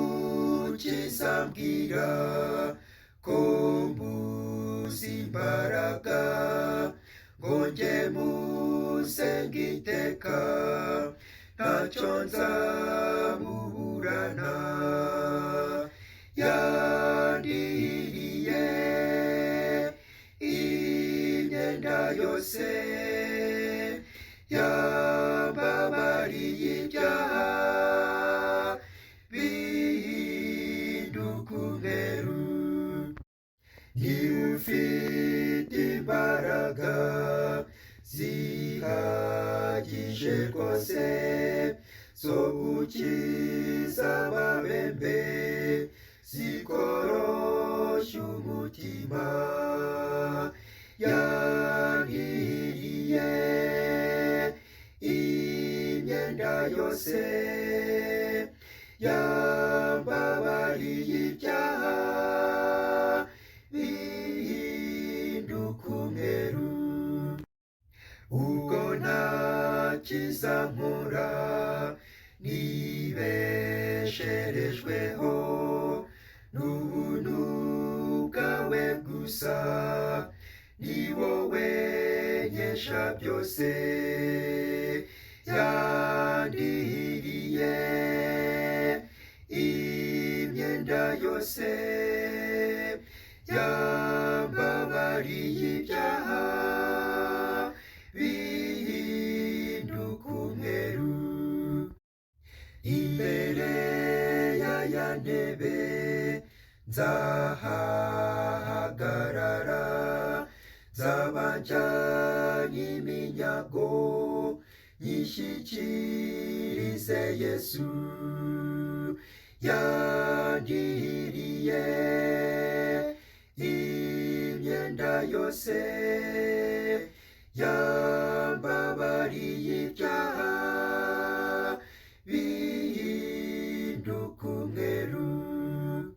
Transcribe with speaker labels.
Speaker 1: n'umukiza ambwira ko mbuze imbaraga ngo njye musenga iteka, ntacyo nzamuburana. Yandihiriye imyenda yose, yambabariye ibyaha bihinduka umweru. Niwe ufite imbaraga zihagije rwose zo gukiza ababembe, zikoroshya umutima. Yandihiriye imyenda yose, yambabariye ibyaha bihinduka umweru. Ubwo ntakiza nkora nibesherejweho n'ubuntu bwawe gusa, ni wowe nkesha byose. Yandihiriye imyenda yose, yambabariye ibyaha bihinduka umweru. Imbere y'aya ntebe nzahahagarara, nzaba njyanye iminyago nyishyikirize Yesu. Yandihiriye imyenda yose,